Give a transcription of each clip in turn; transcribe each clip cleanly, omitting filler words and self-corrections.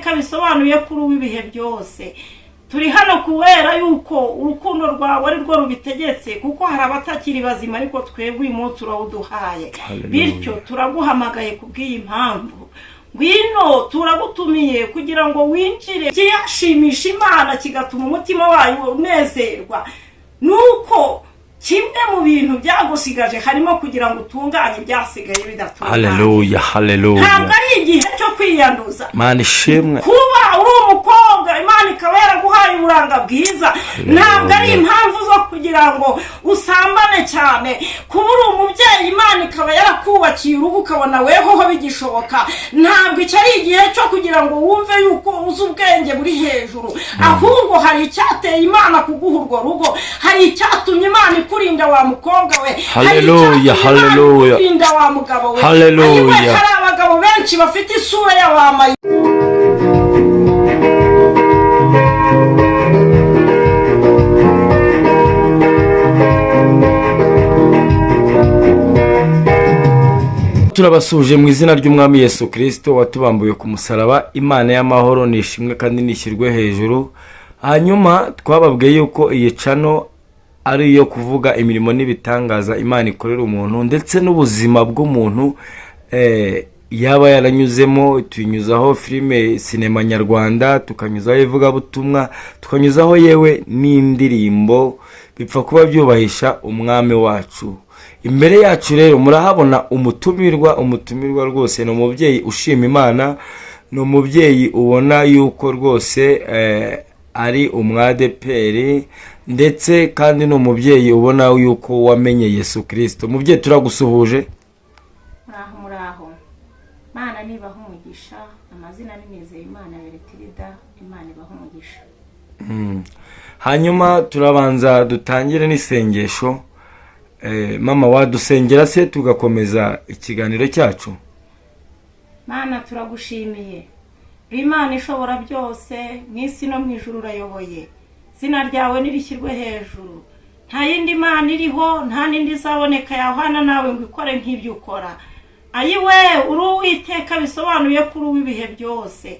uwiteka bisobanuye kuri uw'ibihe byose. Turi hano kubera yuko urukundo rwawe ari rwo rubitegetse, kuko hari abatakiri bazima ariko twebwe uyu munsi urawuduhaye. Bityo turaguhamagaye kubw'iyi mpamvu, ngwino turagutumiye kugira ngo winjire kiyashimisha Imana kigatuma umutima wayo unezerwa. Nuko kimwe mu bintu byagusigaje harimo kugira ngo utunganye ibyasigaye bidatunganye. Haleluya, haleluya. Ntabwo ari igihe cyo kwiyanduza. Imana ishimwe. Kuba uri umukobwa Imana ikaba yaraguhaye uburanga bwiza, ntabwo ari impamvu zo kugira ngo usambane cyane. Kuba uri umubyeyi Imana ikaba yarakubakiye urugo ukabona weho bigishoboka, ntabwo icyo ari igihe cyo kugira ngo wumve yuko uzi ubwenge buri hejuru. Ahubwo hari icyateye Imana kuguha urwo rugo, hari icyatumye Imana kurinda wa mukobwa we. Haleluya, haleluya. Kurinda wa mugabo we. Haleluya. Hari abagabo benshi bafite isura y'abamayi. Turabasuje mu izina ry'Umwami Yesu Kristo watubambuye ku musaraba. Imana y'amahoro nishimwe kandi nishyirwe hejuru. Hanyuma twababwiye yuko iyi cano ari iyo kuvuga imirimo n'ibitangaza Imana ikorera umuntu ndetse n'ubuzima bw'umuntu yaba yaranyuzemo. Tunyuzaho filime sinema nyarwanda, tukanyuzaho ivugabutumwa, tukanyuzaho yewe n'indirimbo bipfa kuba byubahisha umwami wacu. Imbere yacu rero murahabona umutumirwa rwose ni umubyeyi ushima Imana, ni umubyeyi ubona yuko rwose ari umwadeperi, ndetse kandi ni umubyeyi ubona yuko wamenye Yesu Kristo. Umubyeyi turagusuhuje. Muraho Mana nibaha umugisha, amazina ni Nizeyimana Bertilda. Imana ibaha umugisha. Hanyuma turabanza dutangire n'isengesho. Mama wadusengera se tugakomeza ikiganiro cyacu. Mana turagushimiye, Imana ishobora byose, mw'isi no mw'ijuru urayoboye. Zina ryawe nirishyirwe hejuru. Nta yindi Mana iriho, nta nindi izaboneka yahwana nawe ngo ikore nk'ibyo ukora. Ayiwe uri uwiteka bisobanuye kuri uw'ibihe byose.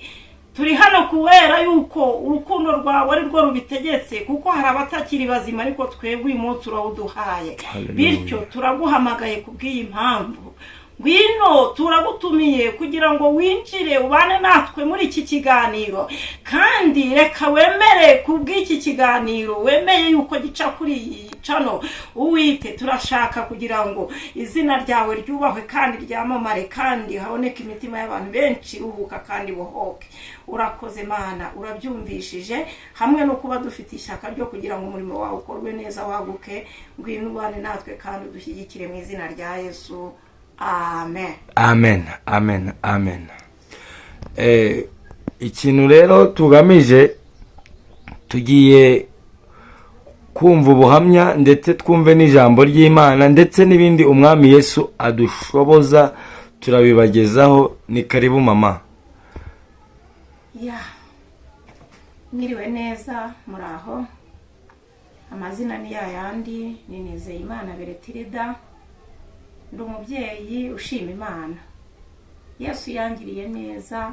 Turi hano kubera yuko urukundo rwawe ari rwo rubitegetse, kuko hari abatakiri bazima ariko twebwe uyu munsi urawuduhaye. Bityo turaguhamagaye kubw'iyi mpamvu, ngwino turagutumiye kugira ngo winjire ubane natwe muri iki kiganiro. Kandi reka wemere kubw'iki kiganiro, wemeye yuko gica kuri iyi cano. Uwite turashaka kugira ngo izina ryawe ryubahwe kandi ryamamare, kandi haboneke imitima y'abantu benshi ruhuka kandi bohoke. Urakoze Mana, urabyumvishije, hamwe no kuba dufite ishyaka ryo kugira ngo umurimo wawe ukorwe neza waguke. Ngwino ubane natwe kandi udushyigikire mu izina rya Yesu. Amen. Amen, amen, amen. Ikintu rero tugamije, tugiye kumva ubuhamya ndetse twumve n'ijambo ry'Imana ndetse n'ibindi umwami Yesu adushoboza, turabibagezaho. Ni karibu mama. Mwiriwe neza, muraho. Amazina ni yayandi, ni Nizeyimana Bertilda. Ndi umubyeyi ushima Imana. Yesu yangiriye neza.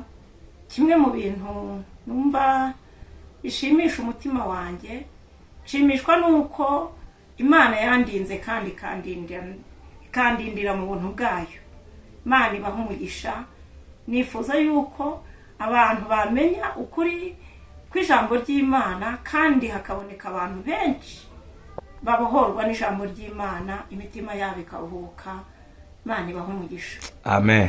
Kimwe mu bintu numva bishimisha umutima wanjye, nshimishwa nuko Imana yandinze kandi kandindira mu buntu bwayo. Imana ibaha umugisha. Nifuza yuko abantu bamenya ukuri kw'ijambo ry'Imana, kandi hakaboneka abantu benshi babohorwa n'ijambo ry'Imana, imitima yabo ikaruhuka. Imana ibaha umugisha. Amen.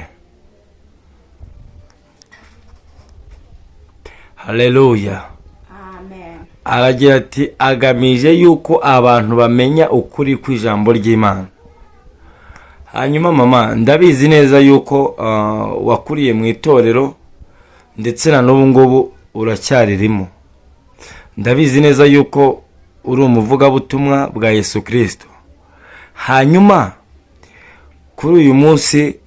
Haleluya. Amen. Aragira ati agamije yuko abantu bamenya ukuri kw'ijambo ry'Imana. Hanyuma mama, ndabizi neza yuko wakuriye mu itorero ndetse na n'ubu ngubu uracyaririmo. Ndabizi neza yuko uri umuvugabutumwa bwa Yesu Kristo. Hanyuma kuri uyu munsi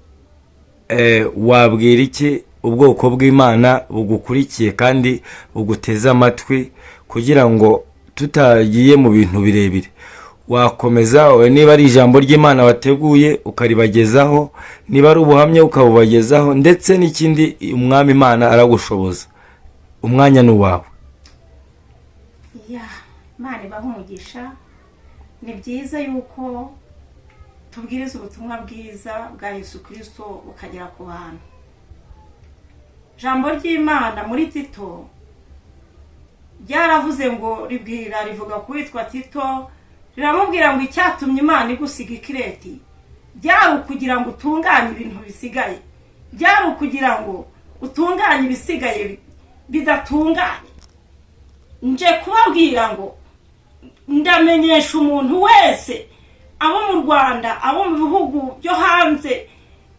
wabwira iki ubwoko bw'Imana bugukurikiye kandi buguteze amatwi, kugira ngo tutagiye mu bintu birebire? Wakomeza niba ari ijambo ry'Imana wateguye ukaribagezaho, niba ari ubuhamya ukabubagezaho, ndetse n'ikindi umwami Imana aragushoboza. umwanya ni uwawe. Imana ibaha umugisha. Ni byiza yuko tubwiriza ubutumwa bwiza bwa Yesu Kristo bukagera ku bantu. Ijambo ry'Imana muri Tito ryaravuze ngo rivuga ku witwa Tito, riramubwira ngo icyatumye Imana igusiga ikireti byari ukugira ngo utunganye ibintu bisigaye, byari ukugira ngo utunganye ibisigaye bidatunganye. Nje kubabwira ngo ndamenyesha umuntu wese, abo mu Rwanda, abo mu bihugu byo hanze,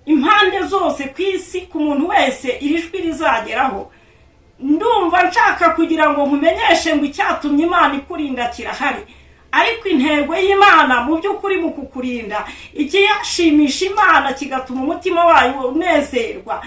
impande zose ku isi, ku muntu wese iri jwi rizageraho, ndumva nshaka kugira ngo nkumenyeshe ngo icyatumye Imana ikurinda kirahari. Ariko intego y'Imana mu by'ukuri mu kukurinda, ikiyashimisha Imana kigatuma umutima wayo unezerwa,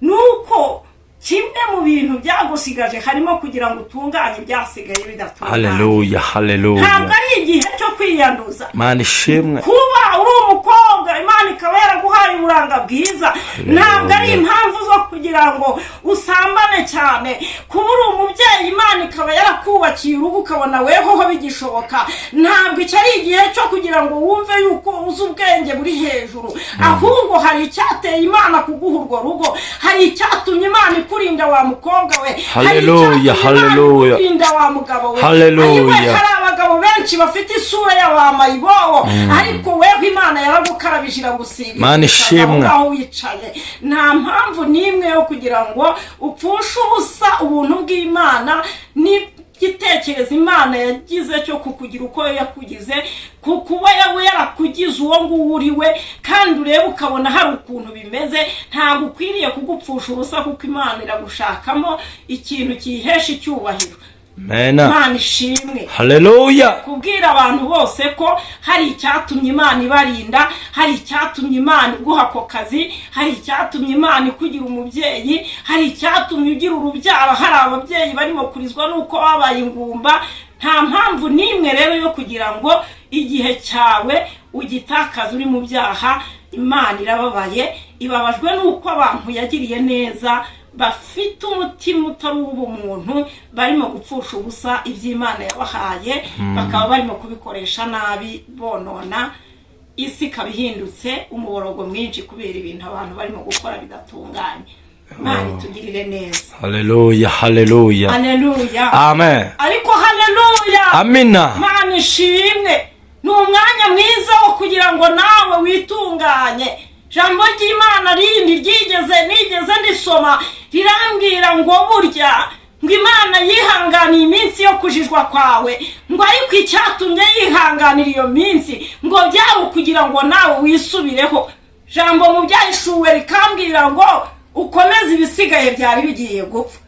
nuko kimwe mu bintu byagusigaje harimo kugira ngo utunganye ibyasigaye bidatunganye. Haleluya, haleluya. Ntabwo ari igihe cyo kwiyanduza. Imana ishimwe. Kuba uri umukobwa Imana ikaba yaraguhaye uburanga bwiza, ntabwo ari impamvu zo kugira ngo usambane cyane. Kuba uri umubyeyi Imana ikaba yarakubakiye urugo ukabona wehoho bigishoboka, ntabwo icyo ari igihe cyo kugira ngo wumve yuko uzi ubwenge buri hejuru. Ahubwo hari icyateye Imana kuguha urwo rugo, hari icyatumye Imana kurinda wa mukobwa we. Haleluya, haleluya. Kurinda wa mugabo we. Haleluya. Hari abagabo benshi bafite isura y'abamayibobo, ariko wewe Imana yaragukarabije iragusiga. Imana ishimwe. Aho wicaye nta mpamvu nimwe yo kugira ngo upfushe ubusa ubuntu bw'Imana n'igitekerezo Imana yagize cyo kukugira uko yakugize, kuba yawe yarakugize uwo nguwo uriwe, kandi ureba ukabona hari ukuntu bimeze. Ntabwo ukwiriye kugupfusha ubusa, kuko Imana iragushakamo ikintu kiyihesha icyubahiro. Imana ishimwe. Haleluya. Kubwira abantu bose ko hari icyatumye Imana ibarinda, hari icyatumye Imana iguha ako kazi, hari icyatumye Imana ikugira umubyeyi, hari icyatumye ugira urubyaro. Hari ababyeyi barimo kurizwa nuko babaye ingumba. Nta mpamvu nimwe rero yo kugira ngo igihe cyawe ugitakaza uri mu byaha. Imana irababaye, ibabajwe nuko abantu yagiriye neza bafite umutima utari uw'ubumuntu, barimo gupfusha ubusa iby'Imana yabahaye, bakaba barimo kubikoresha nabi, bonona isi ikabihindutse umuborogo mwinshi kubera ibintu abantu barimo gukora bidatunganye. Imana itugirire neza. Haleluya, haleluya. Haleluya. Amen. Ariko haleluya. Amina. Imana ishimwe. Ni umwanya mwiza wo kugira ngo nawe witunganye. Jambo ry'Imana rindi nigeze ndisoma rirambwira ngo burya ngo Imana yihanganiye iminsi yo kujijwa kwawe, ngo ariko icyatumye yihanganira iyo minsi ngo byari kugira ngo nawe wisubireho. Jambo mu byahishuwe rikambwira ngo ukomeze ibisigaye byari bigiye gupfa.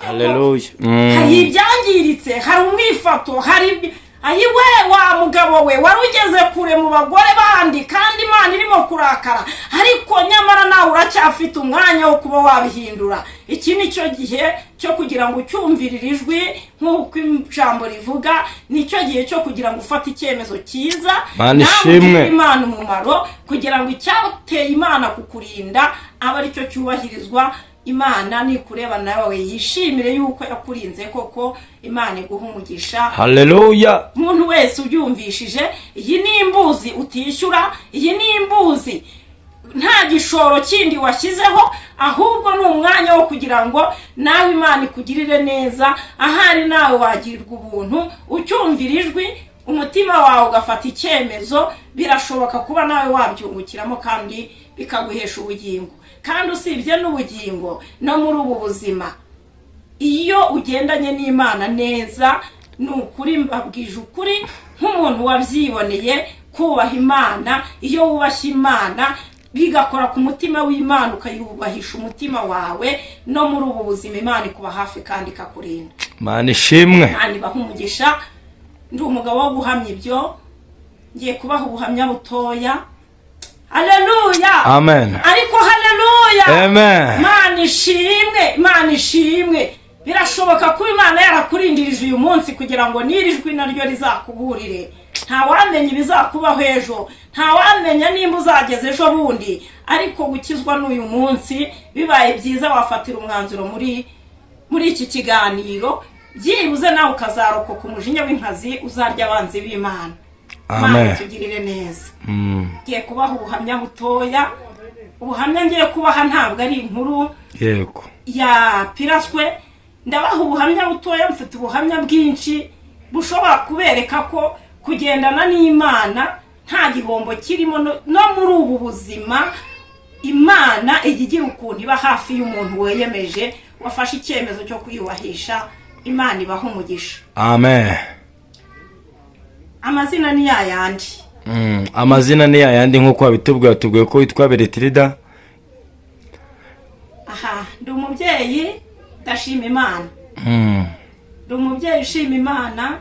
Haleluya. Hari ibyangiritse, hari umwifato, hari ayiwe wa mugabo we warugeze kure mu bagore bandi, kandi Imana irimo kurakara, ariko nyamara nawe uracyafite umwanya wo kuba wabihindura. Iki ni cyo gihe cyo kugira ngo ucyumvirire ijwi nk'uko ijambo rivuga, nicyo gihe cyo kugira ngo ufate icyemezo cyiza, nawe Imana umumaro, kugira ngo icyateye Imana kukurinda aba ari cyo cyubahirizwa. Imana nikureba nawe yishimire yuko yakurinze koko. Imana iguha umugisha. Haleluya. Umuntu wese ubyumvishije, iyi ni imbuzi utishyura, iyi ni imbuzi nta gishoro kindi washyizeho, ahubwo ni umwanya wo kugira ngo nawe Imana ikugirire neza. Ahari nawe wagirirwa ubuntu ucyumvira ijwi, umutima wawe ugafata icyemezo, birashoboka kuba nawe wabyungukiramo kandi bikaguhesha ubugingo. Kandi usibye n'ubugingo, no muri ubu buzima iyo ugendanye n'Imana neza, ni ukuri mbabwije ukuri nk'umuntu wabyiboneye, kubaha Imana. Iyo wubashye Imana bigakora ku mutima w'Imana, ukayubahisha umutima wawe, no muri ubu buzima Imana ikuba hafi kandi ikakurinda. Imana ishimwe. Kandi baha umugisha. Ndi umugabo wo guhamya ibyo, ngiye kubaha ubuhamya butoya. Haleluya. Amen. Ariko haleluya. Amen. Imana ishimwe, Imana ishimwe. Birashoboka ko Imana yarakurindirije uyu munsi kugira ngo nirijwi naryo rizakuburire. Nta wamenya ibizakubaho ejo, nta wamenya nimba uzageze ejo bundi, ariko gukizwa n'uyu munsi bibaye byiza wafatira umwanzuro muri muri iki kiganiro, byibuze nawe ukazarokoka umujinya w'inkazi uzarya abanzi b'Imana. Amen. Tugirire neza. Ngiye kubaha ubuhamya butoya. Ubuhamya ngiye kubaha ntabwo ari inkuru yego ya piraswe. Ndabaha ubuhamya butoya, mfite ubuhamya bwinshi bushobora kubereka ko kugendana n'Imana nta gihombo kirimo, no muri ubu buzima Imana igigira ukuntu iba hafi y'umuntu weyemeje wafashe icyemezo cyo kwiyubahisha. Imana ibaha umugisha. Amen. Amazina ni yayandi. Amazina ni yayandi nkuko wabitubwiye, tubwiye ko witwa Beretirida. Aha, ndi umubyeyi ndashima Imana. Ndi umubyeyi ushima Imana.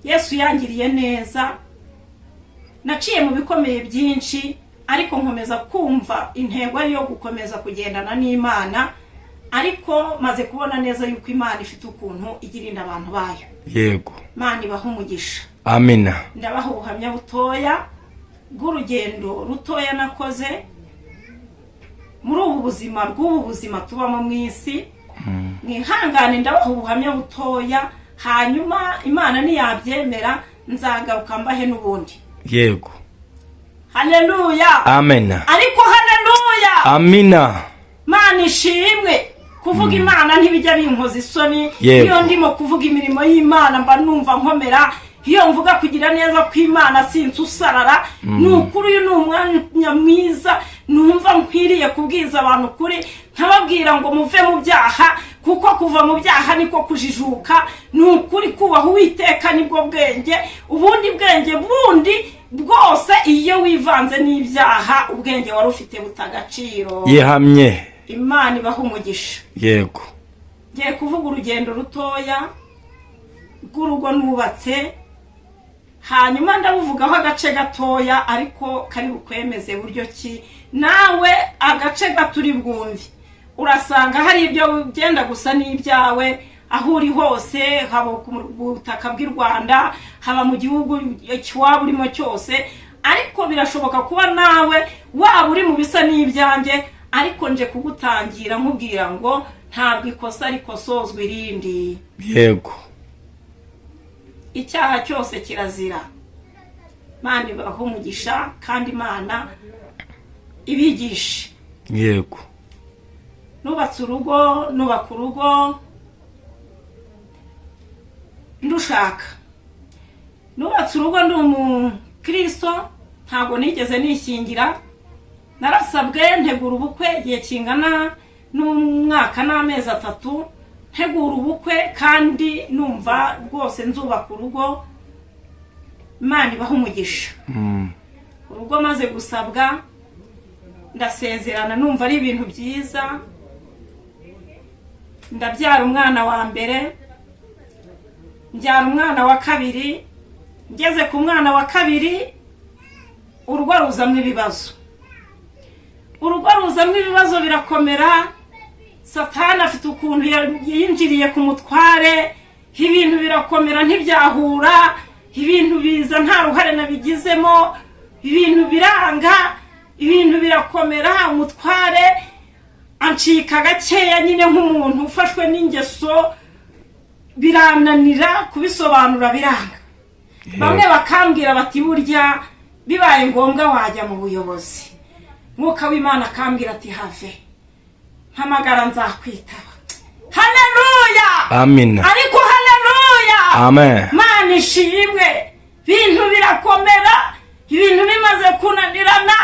Yesu yangiriye neza. Naciye mu bikomeye byinshi, ariko nkomeza kumva intego yo gukomeza kugendana n'Imana, ariko maze kubona neza yuko Imana ifite ukuntu igirinda abantu bayo. Yego. Imana ibaha umugisha. Amina. Ndabaha ubuhamya butoya bw'urugendo rutoya nakoze muri ubu buzima bw'ubu buzima tubamo mu isi. Mwihangane ndabaha ubuhamya butoya, hanyuma Imana niyabyemera nzagaruka mbahe n'ubundi. Yego. Haleluya. Amen. Ariko haleluya. Amina. Mana ishimwe. Kuvuga Imana ntibijya binkoza isoni. Iyo ndimo kuvuga imirimo y'Imana mba numva nkomera. Iyo mvuga kugira neza kw'Imana sinsusarara. Nukuri uyu ni umwanya mwiza numva nkwiriye kubwiza abantu kuri, nkababwira ngo muve mu byaha, kuko kuva mu byaha niko kujijuka. Nukuri kubaha Uwiteka nibwo bwenge. Ubundi bwenge bundi bwose iyo wivanze n'ibyaha ubwenge wari ufite butagaciro. Yihamye. Imana ibaha umugisha. Yego. Ngiye kuvuga urugendo rutoya rw'urugo nubatse, hanyuma ndabuvugaho agace gatoya ariko kari bukwemeze buryo ki nawe agace gaturi bwumvi. Urasanga hari ibyo ugenda gusa n'ibyawe aho uri hose, haba ku butaka bw'u Rwanda, haba mu gihugu waba urimo cyose, ariko birashoboka kuba nawe waba uri mu bisa n'ibyanjye, ariko nje kugutangira nkubwira ngo ntabwo ikosa rikosozwa irindi. Yego. Icyaha cyose kirazira. Imana ibaha umugisha kandi Imana ibigisha. Yego. Nubatse urugo, nubaka urugo ndushaka. Nubatse urugo ndi umukristo, ntabwo nigeze nishingira. Narasabwe ntegura ubukwe igihe kingana n'umwaka n'amezi 3, ntegura ubukwe kandi numva rwose nzubaka urugo. Imana ibaha umugisha. Urugo maze gusabwa ndasezerana, numva ari ibintu byiza. Ndabyara umwana wa mbere, mbyara umwana wa kabiri. Ngeze ku mwana wa kabiri urugo ruzamwe ibibazo. Urugo ruzamwe ibibazo birakomera. Satani afite ukuntu yinjiriye ku mutware, ibintu birakomera ntibyahura, ibintu biza nta ruhare nabigizemo, ibintu biranga, ibintu birakomera. Umutware ancika gakeya nyine nk'umuntu ufashwe n'ingeso, birananira kubisobanura biranga. Bamwe bakambwira bati burya bibaye ngombwa wajya mu buyobozi. Mwuka w'Imana akambwira ati have, mpamagara nzakwitaba. Haleluya. Amina. Ariko haleluya. Amen. Mana ishimwe. Bintu birakomera, ibintu bimaze kunanirana,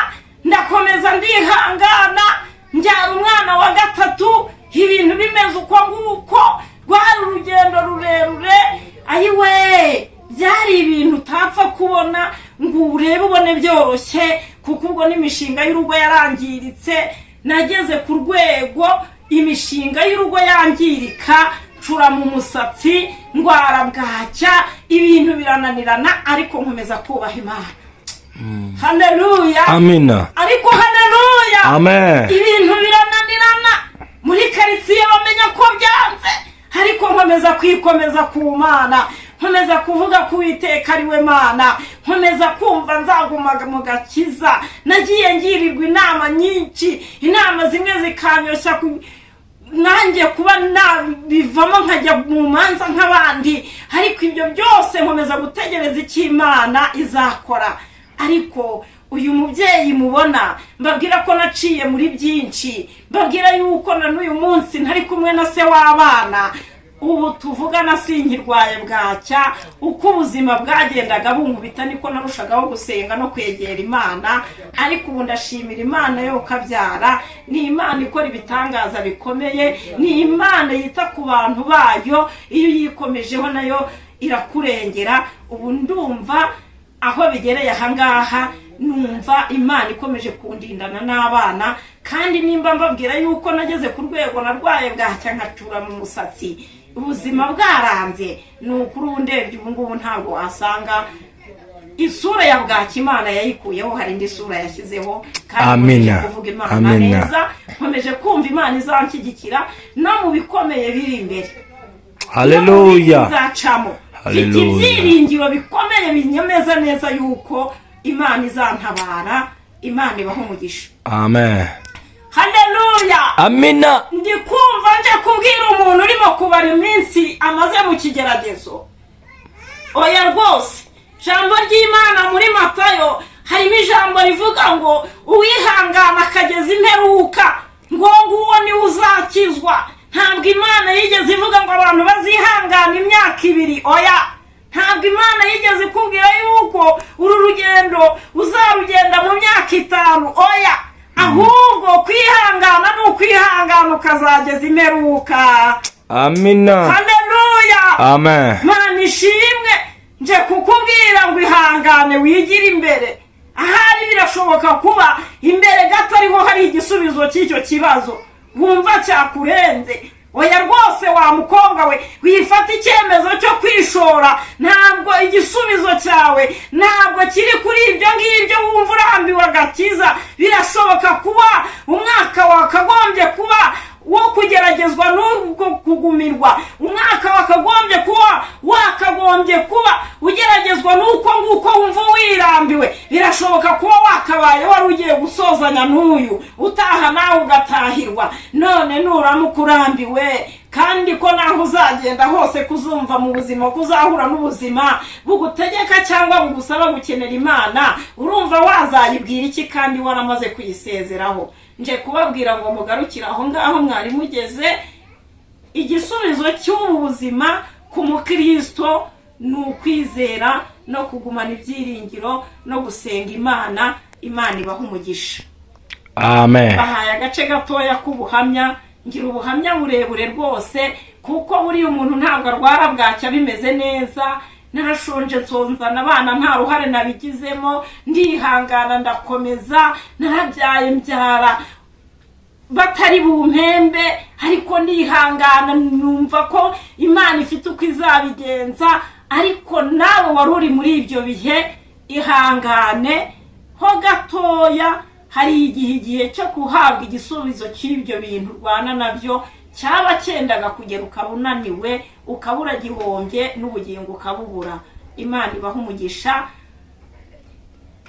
ndakomeza ndihangana. Mbyara umwana wa gatatu, ibintu bimeze uko nguko. Rwari urugendo rurerure. Ayiwe, byari ibintu utapfa kubona ngo urebe ubone byoroshye, kuko ubwo n'imishinga y'urugo yarangiritse. Nageze ku rwego imishinga y'urugo yangirika, cura mu musatsi, ndwara bwacya, ibintu birananirana, ariko nkomeza kubaha Imana. Haleluya. Amina. Ariko haleluya. Amen. Ibintu birananirana muri karitsiye bamenya ko byanze, ariko nkomeza kwikomeza ku Mana, nkomeza kuvuga ku Uwiteka ari we Mana, nkomeza kumva nzagumaga mu gakiza. Nagiye ngirirwa inama nyinshi, inama zimwe zikanyoshya nanjye kuba nabivamo nkajya mu manza nk'abandi, ariko ibyo byose nkomeza gutegereza icyo Imana izakora. Ariko uyu mubyeyi mubona, mbabwira ko naciye muri byinshi, mbabwira yuko na n'uyu munsi ntari kumwe na se w'abana. Ubu tuvugana sinkirwaye bwacya, uko ubuzima bwagendaga bunkubita niko narushagaho gusenga no kwegera Imana. Ariko ubu ndashimira Imana yo kabyara, ni Imana ikora ibitangaza bikomeye, ni Imana yita ku bantu bayo, iyo yikomejeho nayo irakurengera. Ubu ndumva aho bigereye ahangaha, numva Imana ikomeje kundindana n'abana. Kandi nimba mbabwira yuko nageze ku rwego narwaye bwacya nkacura mu musatsi, ubuzima bwaranze, ni ukuri ubu ndebye ubu ngubu ntabwo wasanga isura ya bwacya Imana yayikuyeho, hari indi sura yashyizeho. Kandi nkomeje kuvuga Imana neza, nkomeje kumva Imana izanshyigikira no mu bikomeye biri imbere. Haleluya. Nzacamo mfite ibyiringiro bikomeye binyemeza neza yuko Imana izantabara. Imana ibaho umugisha. Amen. Haleluya. Amina. Ndi kumva nje kubwira umuntu urimo kubara iminsi amaze mu kigeragezo. Oya rwose, jambo ry'Imana muri Matayo harimo ijambo rivuga ngo uwihangana akageza imperuka ngo nguwo ni uzakizwa. Ntabwo Imana yigeze ivuga ngo abantu bazihangana imyaka 2. Oya, ntabwo Imana yigeze ikubwira yuko uru rugendo uzarugenda mu myaka 5. Oya, ahubwo kwihangana ni ukwihangana ukazageza imperuka. Amina. Haleluya. Amen. Mana ishimwe, nje kukubwira ngo ihangane wigire imbere. Ahari birashoboka kuba imbere gato ariho hari igisubizo cy'icyo kibazo wumva cyakurenze. Oya rwose wa mukobwa we, wifata icyemezo cyo kwishora. Ntabwo igisubizo cyawe ntabwo kiri kuri ibyo ngibyo wumva urambiwe agakiza. Birashoboka kuba umwaka wakagombye kuba wo kugeragezwa n'ubwo kugumirwa, umwaka wakagombye kuba ugeragezwa n'uko nguko wumva wirambiwe. Birashoboka kuba wakabaye wari ugiye gusozanya n'uyu, utaha nawe ugatahirwa. None nuramuka urambiwe, kandi ko naho uzagenda hose kuzumva mu buzima kuzahura n'ubuzima bugutegeka cyangwa bugusaba gukenera Imana, urumva wazayibwira iki kandi waramaze kuyisezeraho? Nje kubabwira ngo mugarukira aho ngaho mwari mugeze. Igisubizo cy'ubu buzima ku mukristo ni ukwizera no kugumana ibyiringiro no gusenga Imana. Imana ibaho umugisha. Amen. Bahaye agace gatoya k'ubuhamya, ngira ubuhamya burebure rwose, kuko buri umuntu ntabwo arwara bwacya bimeze neza. Narashonje nsonzana abana, nta ruhare nabigizemo, ndihangana ndakomeza. Narabyaye mbyara batari bumpembe, ariko ndihangana numva ko Imana ifite uko izabigenza. Ariko nawe wari uri muri ibyo bihe, ihangane ho gatoya. Hari igihe cyo kuhabwa igisubizo cy'ibyo bintu urwana nabyo, cyaba cyendaga kugera ukaba unaniwe, ukabura gihombye n'ubugingo ukabubura. Imana ibaho umugisha.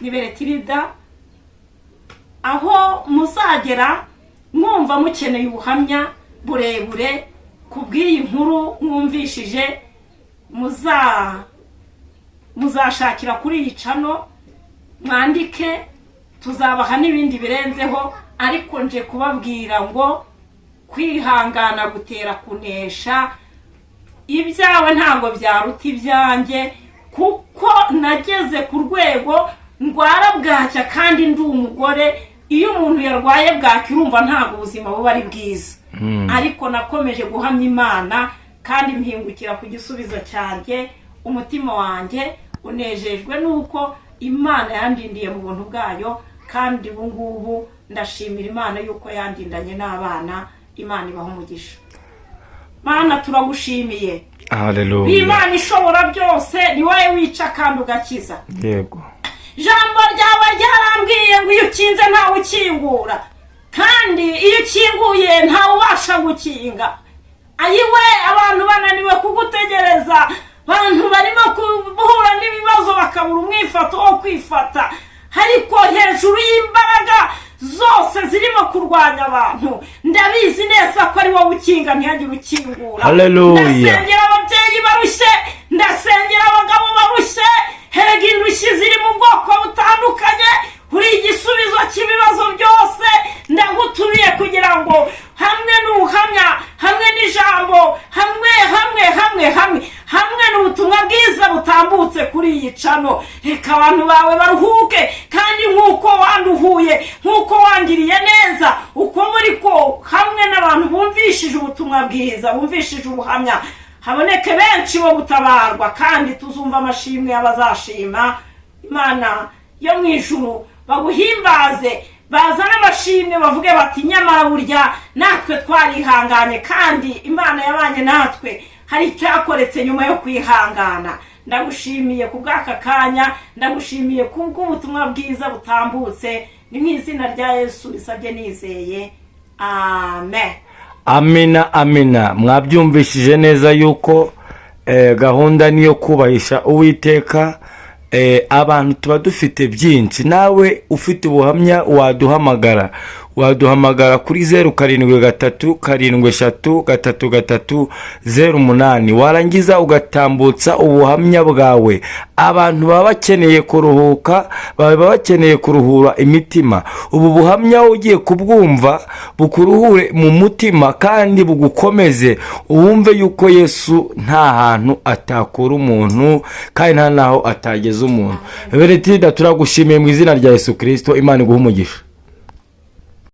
Ni Beretirida, aho muzagera mwumva mukeneye ubuhamya burebure kubw'iyi nkuru mwumvishije, muzashakira kuri iyi channel, mwandike, tuzabaha n'ibindi birenzeho. Ariko nje kubabwira ngo kwihangana gutera kunesha. Ibyawe ntabwo byaruta ibyanjye, kuko nageze ku rwego ndwara bwacya kandi ndi umugore. Iyo umuntu yarwaye bwacya urumva ntabwo ubuzima buba ari bwiza. Ariko nakomeje guhamya Imana kandi mpingukira ku gisubizo cyanjye. Umutima wanjye unejejwe nuko Imana yandindiye mu buntu bwayo, kandi ubu ngubu ndashimira Imana yuko yandindanye n'abana. Imana ibaho umugisha. Mana turagushimiye. Haleluya. Imana ishobora byose, ni wowe wica kandi ugakiza. Yego. Jambo ryawe ryarambwiye ngo iyo ukinze ntawe ukingura, kandi iyo ukinguye ntawe ubasha gukinga. Ayiwe, abantu bananiwe kugutegereza, abantu barimo kubuhura n'ibibazo bakabura umwifato wo kwifata. Ariko hejuru y'imbaraga zose zirimo kurwanya abantu, ndabizi neza ko ari wowe ukinga ntihagire ukingura. Haleluya. Ndasengera ababyeyi barushye, ndasengera abagabo barushye, hega indushyi ziri mu bwoko butandukanye, uri igisubizo cy'ibibazo byose. Ndagutumiye kugira ngo hamwe n'ubuhamya, hamwe n'ijambo, hamwe n'ubutumwa bwiza butambutse kuri iyi cano, reka abantu bawe baruhuke, kandi nk'uko wanduhuye, nk'uko wangiriye neza, uko muri ko hamwe n'abantu bumvishije ubutumwa bwiza, bumvishije ubuhamya, haboneke benshi bo gutabarwa, kandi tuzumva amashimwe y'abazashima. Imana yo mu ijuru baguhimbaze, bazana amashimwe, bavuge bati nyamara burya natwe twarihanganye, kandi Imana yabanye natwe, hari icyakoretse nyuma yo kwihangana. Ndagushimiye ku bw'aka kanya, ndagushimiye ku bw'ubutumwa bwiza butambutse, ni mu izina rya Yesu bisabye nizeye, amen. Amina, amina. Mwabyumvishije neza yuko gahunda niyo kubahisha Uwiteka. Abantu tuba dufite byinshi. Nawe ufite ubuhamya waduhamagara kuri 0773733308, warangiza ugatambutsa ubuhamya bwawe. Abantu baba bakeneye kuruhuka, baba bakeneye kuruhura imitima. Ubu buhamya ugiye kubwumva bukuruhure mu mutima kandi bugukomeze, uwumve yuko Yesu nta hantu atakura umuntu kandi nta naho atageza umuntu. Beretida, turagushimiye mu izina rya Yesu Kristo. Imana iguhe umugisha.